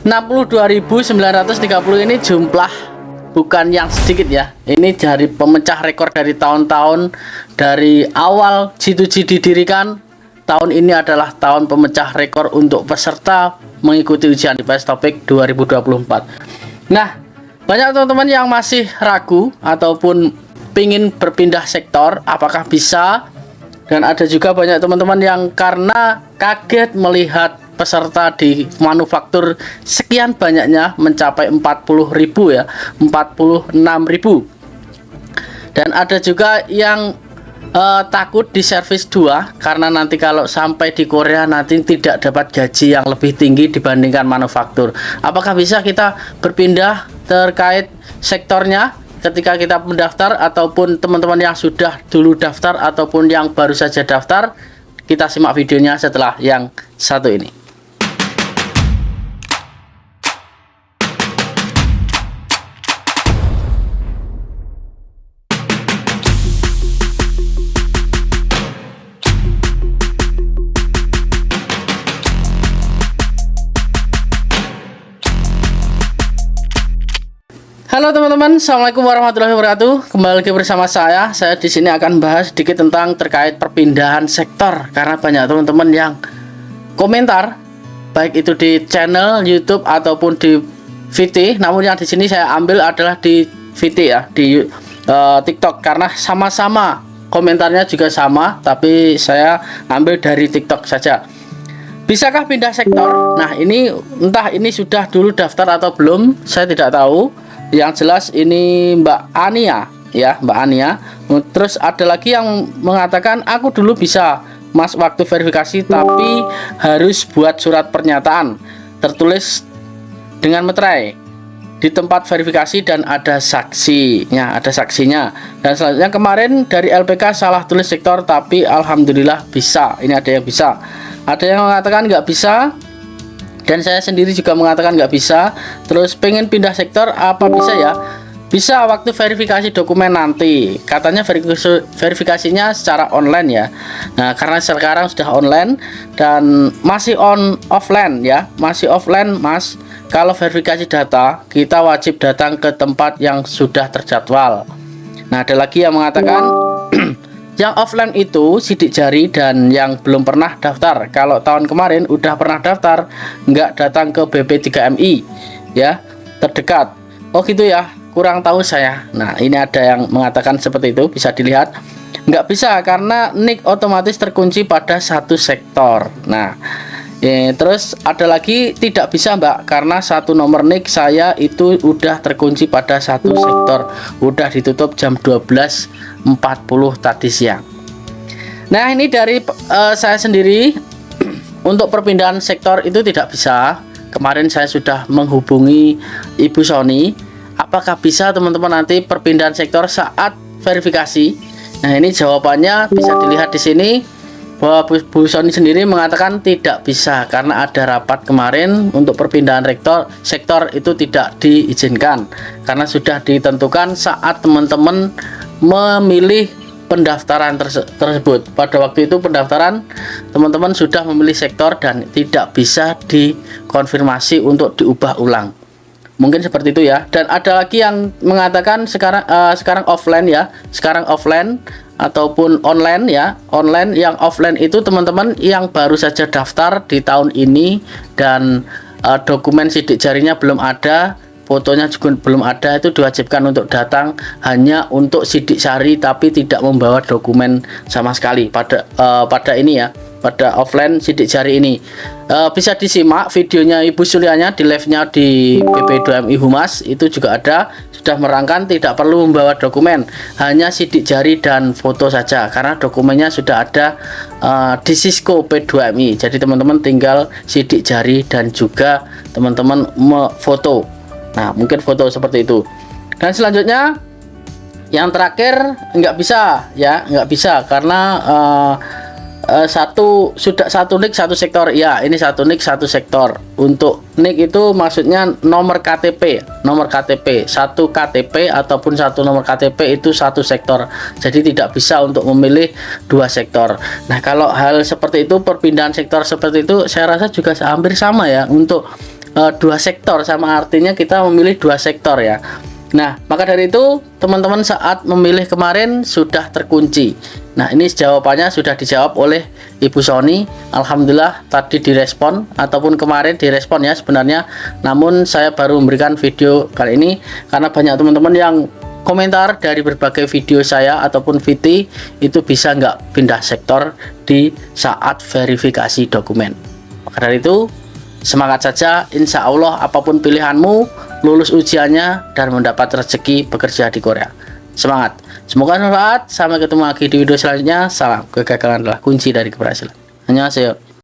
62.930 ini jumlah bukan yang sedikit ya. Ini dari pemecah rekor dari tahun-tahun dari awal G2G didirikan. Tahun ini adalah tahun pemecah rekor untuk peserta mengikuti ujian IPS Topik 2024. Nah, banyak teman-teman yang masih ragu ataupun pingin berpindah sektor, apakah bisa? Dan ada juga banyak teman-teman yang karena kaget melihat peserta di manufaktur sekian banyaknya mencapai 40.000 ya, 46.000. Dan ada juga yang takut di servis 2 karena nanti kalau sampai di Korea nanti tidak dapat gaji yang lebih tinggi dibandingkan manufaktur. Apakah bisa kita berpindah terkait sektornya ketika kita mendaftar, ataupun teman-teman yang sudah dulu daftar ataupun yang baru saja daftar? Kita simak videonya setelah yang satu ini. Halo teman-teman, assalamualaikum warahmatullahi wabarakatuh. Kembali lagi bersama saya. Saya di sini akan bahas sedikit tentang terkait perpindahan sektor, karena banyak teman-teman yang komentar, baik itu di channel YouTube ataupun di VT. Namun yang di sini saya ambil adalah di VT ya, di TikTok, karena sama-sama komentarnya juga sama, tapi saya ambil dari TikTok saja. Bisakah pindah sektor? Nah, ini entah ini sudah dulu daftar atau belum, saya tidak tahu. Yang jelas ini Mbak Ania ya, Mbak Ania. Terus ada lagi yang mengatakan aku dulu bisa Mas waktu verifikasi, tapi harus buat surat pernyataan tertulis dengan meterai di tempat verifikasi dan ada saksinya, Dan selanjutnya kemarin dari LPK salah tulis sektor, tapi alhamdulillah bisa. Ini ada yang bisa, ada yang mengatakan nggak bisa, dan saya sendiri juga mengatakan nggak bisa. Terus pengen pindah sektor, apa bisa ya? Bisa waktu verifikasi dokumen nanti. Katanya verifikasinya secara online ya. Nah, karena sekarang sudah online dan masih offline ya, masih offline Mas. Kalau verifikasi data, kita wajib datang ke tempat yang sudah terjadwal. Nah, ada lagi yang mengatakan yang offline itu sidik jari dan yang belum pernah daftar. Kalau tahun kemarin udah pernah daftar, nggak datang ke BP3MI ya, terdekat. Oh gitu ya, kurang tahu saya. Nah, ini ada yang mengatakan seperti itu, bisa dilihat. Nggak bisa karena NIK otomatis terkunci pada satu sektor. Nah, terus ada lagi tidak bisa Mbak, karena satu nomor NIK saya itu udah terkunci pada satu sektor, udah ditutup jam 12.40 tadi siang. Nah, ini dari saya sendiri. Untuk perpindahan sektor itu tidak bisa. Kemarin saya sudah menghubungi Ibu Sony, apakah bisa teman-teman nanti perpindahan sektor saat verifikasi. Nah, ini jawabannya bisa dilihat di sini, bahwa Bu Sony sendiri mengatakan tidak bisa karena ada rapat kemarin untuk perpindahan sektor itu tidak diizinkan, karena sudah ditentukan saat teman-teman memilih pendaftaran tersebut. Pada waktu itu pendaftaran teman-teman sudah memilih sektor dan tidak bisa dikonfirmasi untuk diubah ulang. Mungkin seperti itu ya. Dan ada lagi yang mengatakan sekarang offline ya, sekarang offline ataupun online ya. Online, yang offline itu teman-teman yang baru saja daftar di tahun ini dan dokumen sidik jarinya belum ada, fotonya juga belum ada, itu diwajibkan untuk datang hanya untuk sidik jari tapi tidak membawa dokumen sama sekali pada ini ya, pada offline sidik jari ini. Bisa disimak videonya Ibu Sulianya di live-nya di BP2MI Humas, itu juga ada, sudah merangkan tidak perlu membawa dokumen, hanya sidik jari dan foto saja karena dokumennya sudah ada di Cisco P2MI. Jadi teman-teman tinggal sidik jari dan juga teman-teman foto. Nah, mungkin foto seperti itu. Dan selanjutnya yang terakhir nggak bisa ya, nggak bisa karena satu NIK satu sektor ya. Ini satu NIK satu sektor. Untuk NIK itu maksudnya nomor KTP, satu KTP ataupun satu nomor KTP itu satu sektor. Jadi tidak bisa untuk memilih dua sektor. Nah, kalau hal seperti itu, perpindahan sektor seperti itu, saya rasa juga hampir sama ya. Untuk dua sektor, sama artinya kita memilih dua sektor ya. Nah, maka dari itu teman-teman saat memilih kemarin sudah terkunci. Nah, ini jawabannya sudah dijawab oleh Ibu Sony. Alhamdulillah tadi direspon, ataupun kemarin direspon ya sebenarnya. Namun saya baru memberikan video kali ini karena banyak teman-teman yang komentar dari berbagai video saya ataupun VT itu bisa nggak pindah sektor di saat verifikasi dokumen. Maka dari itu semangat saja, insya Allah apapun pilihanmu, lulus ujiannya dan mendapat rezeki bekerja di Korea. Semangat, semoga bermanfaat. Sampai ketemu lagi di video selanjutnya. Salam, kegagalan adalah kunci dari keberhasilan. Annyeonghaseyo.